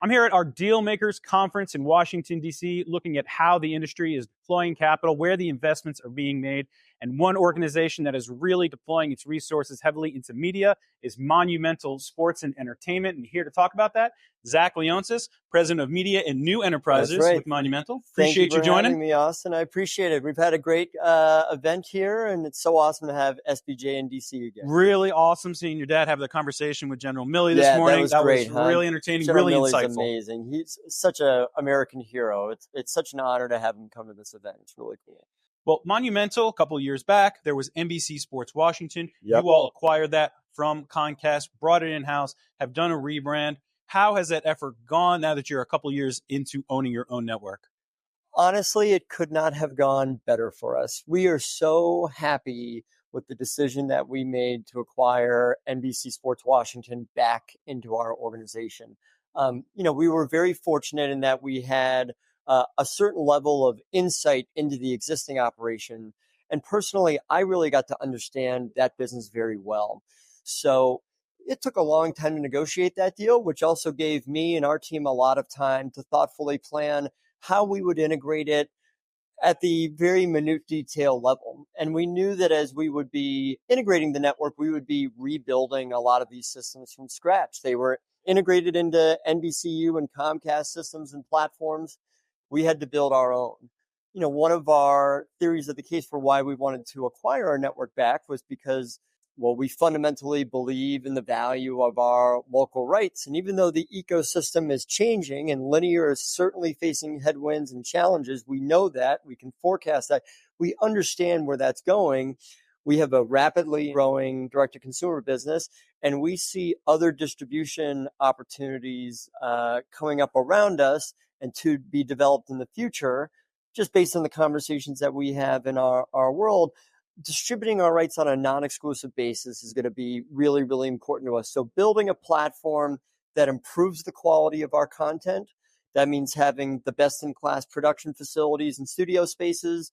I'm here at our Deal Makers Conference in Washington, D.C., looking at how the industry is deploying capital, where the investments are being made. And one organization that is really deploying its resources heavily into media is Monumental Sports and Entertainment. And here to talk about that, Zach Leonsis, President of Media and New Enterprises with Monumental. Appreciate you joining. Thank you for having me, Austin. I appreciate it. We've had a great event here, and it's so awesome to have SBJ in D.C. again. Really awesome seeing your dad have the conversation with General Milley this morning. That was great, really entertaining, General really Milley's insightful. Amazing. He's such an American hero. It's such an honor to have him come to this event. It's really cool. Well, Monumental, a couple of years back, there was NBC Sports Washington. Yep. You all acquired that from Comcast, brought it in-house, have done a rebrand. How has that effort gone now that you're a couple of years into owning your own network? Honestly, it could not have gone better for us. We are so happy with the decision that we made to acquire NBC Sports Washington back into our organization. We were very fortunate in that we had a certain level of insight into the existing operation. And personally, I really got to understand that business very well. So it took a long time to negotiate that deal, which also gave me and our team a lot of time to thoughtfully plan how we would integrate it at the very minute detail level. And we knew that as we would be integrating the network, we would be rebuilding a lot of these systems from scratch. They were integrated into NBCU and Comcast systems and platforms. We had to build our own. One of our theories of the case for why we wanted to acquire our network back was because, we fundamentally believe in the value of our local rights. And even though the ecosystem is changing and linear is certainly facing headwinds and challenges, we know that, we can forecast that, we understand where that's going. We have a rapidly growing direct-to-consumer business, and we see other distribution opportunities coming up around us and to be developed in the future, just based on the conversations that we have in our world. Distributing our rights on a non-exclusive basis is going to be really, really important to us. So building a platform that improves the quality of our content, that means having the best-in-class production facilities and studio spaces,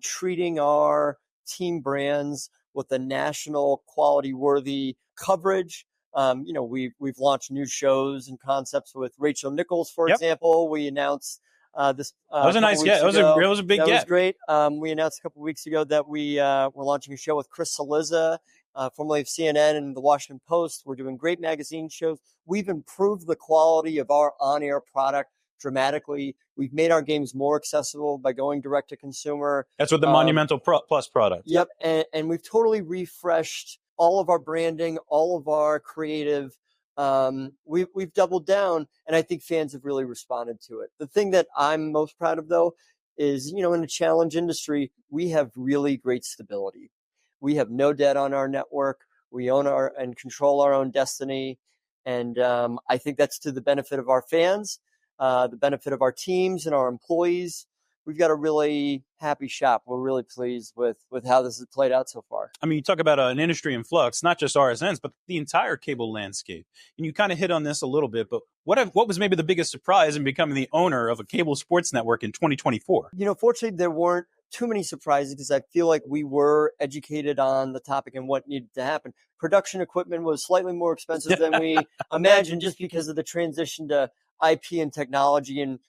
treating our team brands with a national quality-worthy coverage. We've launched new shows and concepts with Rachel Nichols, for example. We announced this. That was a nice get. It was a big get. That was great. We announced a couple of weeks ago that we were launching a show with Chris Saliza, formerly of CNN and the Washington Post. We're doing great magazine shows. We've improved the quality of our on-air product dramatically. We've made our games more accessible by going direct to consumer. That's with the Monumental Plus product. Yep. And we've totally refreshed all of our branding, all of our creative. We've doubled down, and I think fans have really responded to it. The thing that I'm most proud of, though, is, in a challenge industry, we have really great stability. We have no debt on our network. We own and control our own destiny. And I think that's to the benefit of our fans, the benefit of our teams and our employees. We've got a really happy shop. We're really pleased with how this has played out so far. I mean, you talk about an industry in flux, not just RSNs, but the entire cable landscape. And you kind of hit on this a little bit, but what was maybe the biggest surprise in becoming the owner of a cable sports network in 2024? Fortunately, there weren't too many surprises because I feel like we were educated on the topic and what needed to happen. Production equipment was slightly more expensive than we imagined just because of the transition to IP and technology, and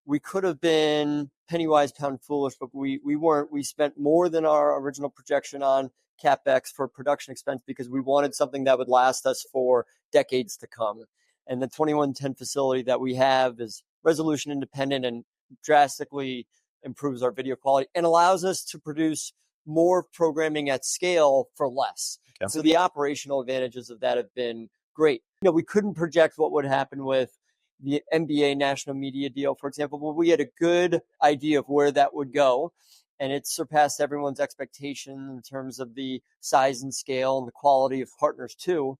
we could have been penny-wise, pound-foolish, but we weren't. We spent more than our original projection on CapEx for production expense because we wanted something that would last us for decades to come. And the 2110 facility that we have is resolution independent and drastically improves our video quality and allows us to produce more programming at scale for less. Okay. So the operational advantages of that have been great. We couldn't project what would happen with the NBA national media deal, for example, but we had a good idea of where that would go. And it surpassed everyone's expectation in terms of the size and scale and the quality of partners too.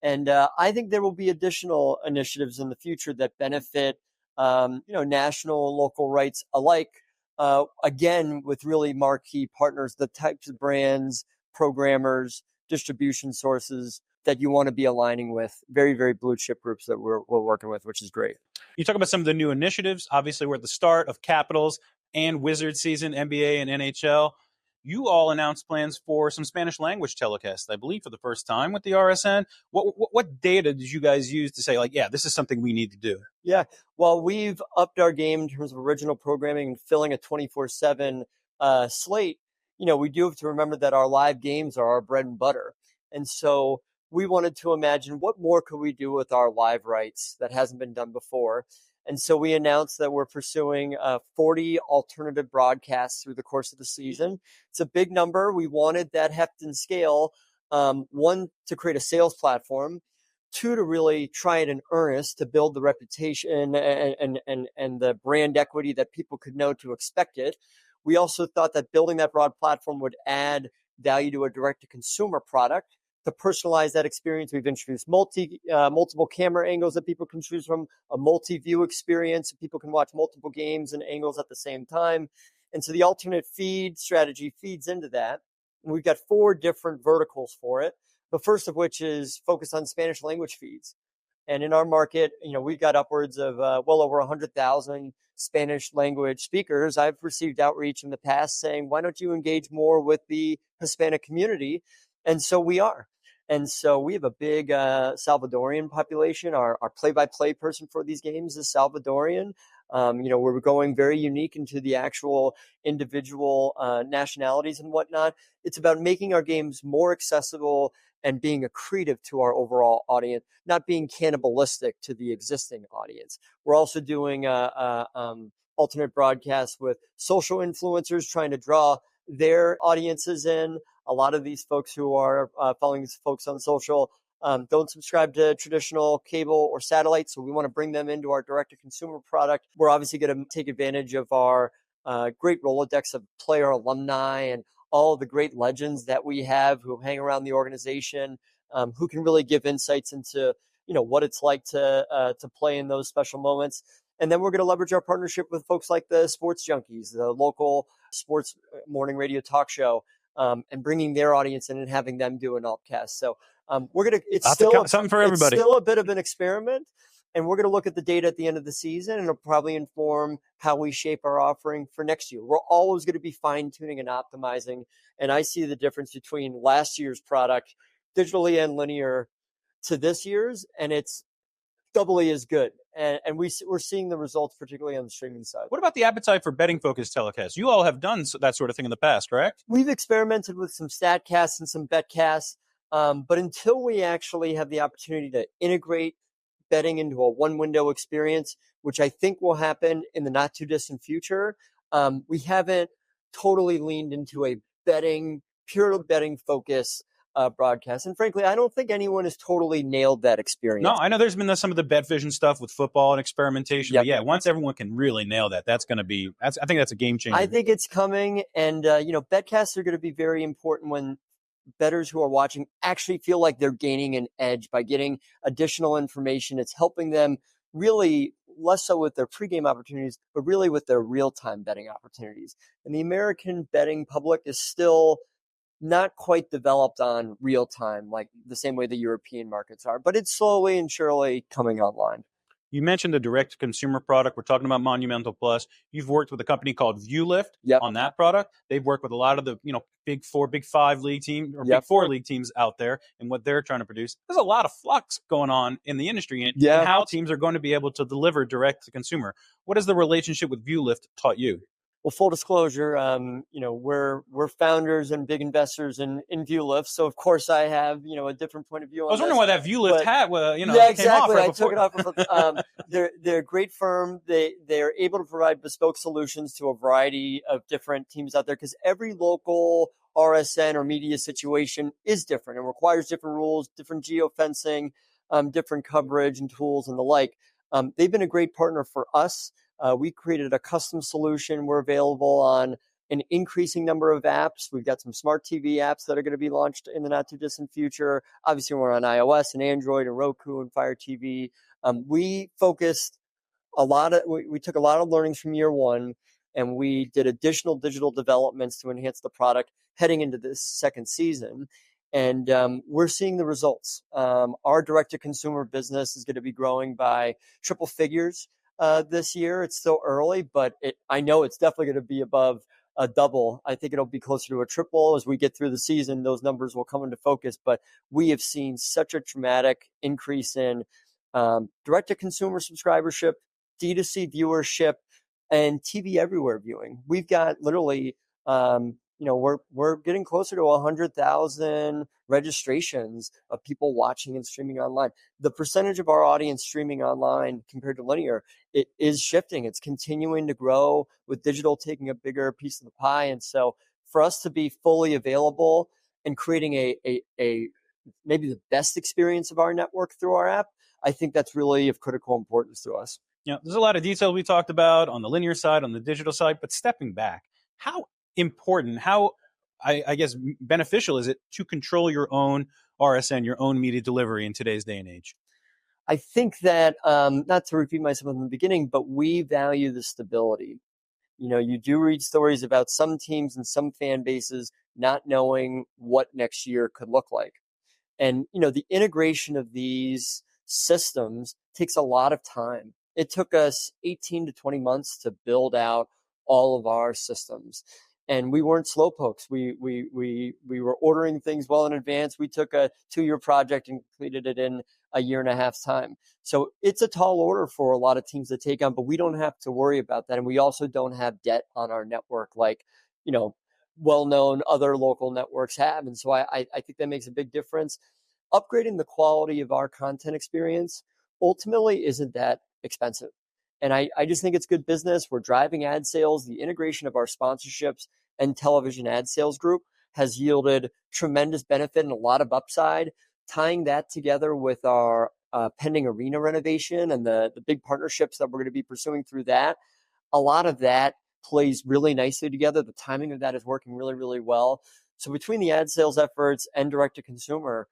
And I think there will be additional initiatives in the future that benefit, national and local rights alike. Again, with really marquee partners, the types of brands, programmers, distribution sources that you want to be aligning with. Very, very blue chip groups that we're working with, which is great. You talk about some of the new initiatives. Obviously, we're at the start of Capitals and Wizards season, NBA and NHL. you all announced plans for some Spanish language telecasts, I believe, for the first time with the RSN. What data did you guys use to say, like, yeah, this is something we need to do? Yeah, well, we've upped our game in terms of original programming and filling a 24/7 slate. We do have to remember that our live games are our bread and butter. And so we wanted to imagine what more could we do with our live rights that hasn't been done before. And so we announced that we're pursuing 40 alternative broadcasts through the course of the season. It's a big number. We wanted that heft and scale, one, to create a sales platform, two, to really try it in earnest to build the reputation and the brand equity that people could know to expect it. We also thought that building that broad platform would add value to a direct-to-consumer product. To personalize that experience, we've introduced multiple camera angles that people can choose from, a multi-view experience so people can watch multiple games and angles at the same time. And so the alternate feed strategy feeds into that. And we've got 4 different verticals for it. The first of which is focused on Spanish language feeds. And in our market, we've got upwards of well over 100,000 Spanish language speakers. I've received outreach in the past saying, why don't you engage more with the Hispanic community? And so we are. And so we have a big Salvadorian population. Our play-by-play person for these games is Salvadorian. We're going very unique into the actual individual nationalities and whatnot. It's about making our games more accessible and being accretive to our overall audience, not being cannibalistic to the existing audience. We're also doing alternate broadcasts with social influencers, trying to draw their audiences in. A lot of these folks who are following these folks on social don't subscribe to traditional cable or satellite, so we want to bring them into our direct-to-consumer product. We're obviously going to take advantage of our great Rolodex of player alumni and all of the great legends that we have who hang around the organization, who can really give insights into what it's like to play in those special moments. And then we're going to leverage our partnership with folks like the Sports Junkies, the local sports morning radio talk show, and bringing their audience in and having them do an upcast. So it's still something for everybody. It's still a bit of an experiment. And we're going to look at the data at the end of the season, and it'll probably inform how we shape our offering for next year. We're always going to be fine-tuning and optimizing. And I see the difference between last year's product, digitally and linear, to this year's, and it's doubly as good. And we're seeing the results, particularly on the streaming side. What about the appetite for betting-focused telecasts? You all have done that sort of thing in the past, correct? We've experimented with some StatCasts and some BetCasts, but until we actually have the opportunity to integrate betting into a one-window experience, which I think will happen in the not-too-distant future, we haven't totally leaned into a pure betting focus broadcast. And frankly, I don't think anyone has totally nailed that experience. No, I know there's been some of the BetVision stuff with football and experimentation. Yep. But yeah, once everyone can really nail that, I think that's a game changer. I think it's coming. And, betcasts are going to be very important when bettors who are watching actually feel like they're gaining an edge by getting additional information. It's helping them really less so with their pregame opportunities, but really with their real-time betting opportunities. And the American betting public is still not quite developed on real time, like the same way the European markets are, but it's slowly and surely coming online. You mentioned the direct-to-consumer product. We're talking about Monumental Plus. You've worked with a company called ViewLift on that product. They've worked with a lot of the big 4, big 5 league teams or big 4 league teams out there and what they're trying to produce. There's a lot of flux going on in the industry and how teams are going to be able to deliver direct-to-consumer. What has the relationship with ViewLift taught you? Well, full disclosure, we're founders and big investors in ViewLift, so of course I have a different point of view on I was wondering why that ViewLift hat, yeah, exactly. Came off I took it off. They're a great firm. They're able to provide bespoke solutions to a variety of different teams out there because every local RSN or media situation is different and requires different rules, different geofencing, different coverage and tools and the like. They've been a great partner for us. We created a custom solution. We're available on an increasing number of apps. We've got some smart TV apps that are going to be launched in the not too distant future. Obviously, we're on iOS and Android and Roku and Fire TV. We focused we took a lot of learnings from year one, and we did additional digital developments to enhance the product heading into this second season. And we're seeing the results. Our direct-to-consumer business is going to be growing by triple figures this year. It's still early, but I know it's definitely going to be above a double. I think it'll be closer to a triple as we get through the season. Those numbers will come into focus, but we have seen such a dramatic increase in direct-to-consumer subscribership, D2C viewership, and TV everywhere viewing. We've got literally, we're getting closer to 100,000 registrations of people watching and streaming online. The percentage of our audience streaming online compared to linear, it is shifting. It's continuing to grow with digital taking a bigger piece of the pie. And so for us to be fully available and creating a maybe the best experience of our network through our app, I think that's really of critical importance to us. There's a lot of detail we talked about on the linear side, on the digital side, but stepping back, how important, how I guess beneficial is it to control your own RSN, your own media delivery in today's day and age? I think that, not to repeat myself in the beginning, but we value the stability. You do read stories about some teams and some fan bases not knowing what next year could look like. And, the integration of these systems takes a lot of time. It took us 18 to 20 months to build out all of our systems. And we weren't slowpokes. We were ordering things well in advance. We took a 2-year project and completed it in a year and a half's time. So it's a tall order for a lot of teams to take on, but we don't have to worry about that. And we also don't have debt on our network like, well-known other local networks have. And so I think that makes a big difference. Upgrading the quality of our content experience ultimately isn't that expensive. And I just think it's good business. We're driving ad sales. The integration of our sponsorships and television ad sales group has yielded tremendous benefit and a lot of upside. Tying that together with our pending arena renovation and the big partnerships that we're going to be pursuing through that, a lot of that plays really nicely together. The timing of that is working really, really well. So between the ad sales efforts and direct to consumer,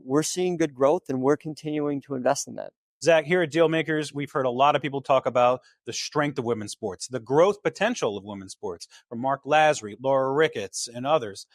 we're seeing good growth and we're continuing to invest in that. Zach, here at Dealmakers, we've heard a lot of people talk about the strength of women's sports, the growth potential of women's sports, from Mark Lasry, Laura Ricketts, and others.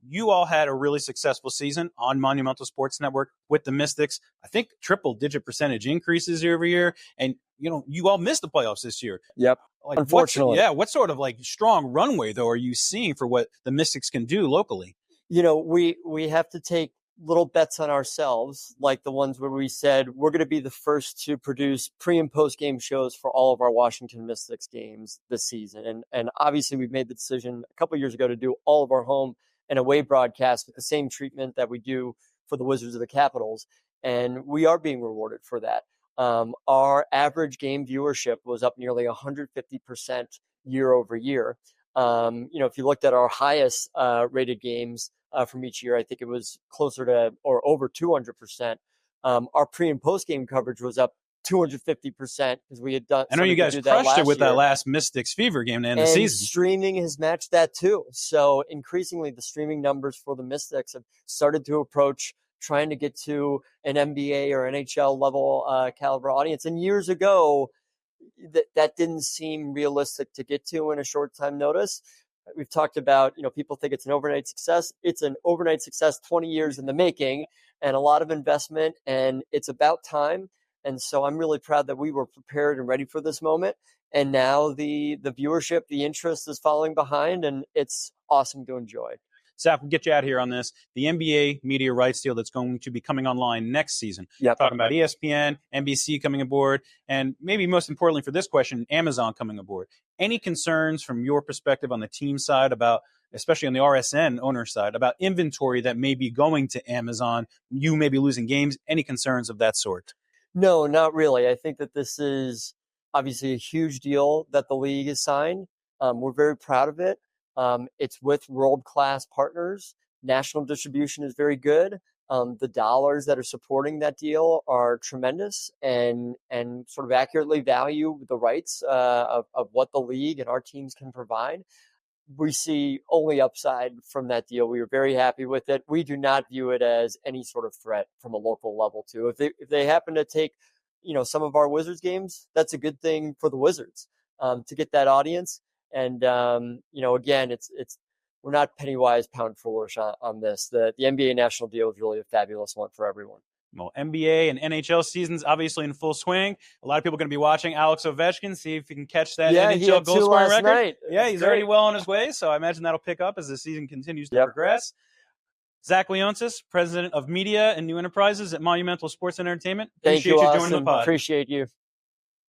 You all had a really successful season on Monumental Sports Network with the Mystics. I think triple-digit percentage increases year over year. And, you all missed the playoffs this year. Yep. Unfortunately. What sort of strong runway, though, are you seeing for what the Mystics can do locally? We have to take little bets on ourselves, like the ones where we said we're going to be the first to produce pre and post game shows for all of our Washington Mystics games this season. And obviously we've made the decision a couple of years ago to do all of our home and away broadcasts with the same treatment that we do for the Wizards of the Capitals. And we are being rewarded for that. Our average game viewership was up nearly 150% year over year. If you looked at our highest rated games from each year, I think it was closer to or over 200%. Our pre and post game coverage was up 250% because we had done. I know you guys crushed it with that last Mystics Fever game to end the season. Streaming has matched that too. So increasingly, the streaming numbers for the Mystics have started to approach trying to get to an NBA or NHL level caliber audience. And years ago, that didn't seem realistic to get to in a short time notice. We've talked about, people think it's an overnight success. It's an overnight success, 20 years in the making, and a lot of investment, and it's about time. And so I'm really proud that we were prepared and ready for this moment. And now the viewership, the interest is following behind, and it's awesome to enjoy. Zach, we'll get you out here on this. The NBA media rights deal that's going to be coming online next season. Yep. Talking about ESPN, NBC coming aboard, and maybe most importantly for this question, Amazon coming aboard. Any concerns from your perspective on the team side about, especially on the RSN owner side, about inventory that may be going to Amazon? You may be losing games. Any concerns of that sort? No, not really. I think that this is obviously a huge deal that the league has signed. We're very proud of it. It's with world-class partners. National distribution is very good. The dollars that are supporting that deal are tremendous and sort of accurately value the rights of what the league and our teams can provide. We see only upside from that deal. We are very happy with it. We do not view it as any sort of threat from a local level too. If they happen to take, some of our Wizards games, that's a good thing for the Wizards to get that audience. And again, it's we're not penny wise, pound foolish on this. The NBA national deal is really a fabulous one for everyone. Well, NBA and NHL seasons obviously in full swing. A lot of people are going to be watching Alex Ovechkin, see if he can catch that NHL goal scoring record. Night. Yeah, he's already well on his way, so I imagine that'll pick up as the season continues to progress. Zach Leonsis, President of Media and New Enterprises at Monumental Sports and Entertainment. Thank you, Appreciate you joining the pod. Appreciate you.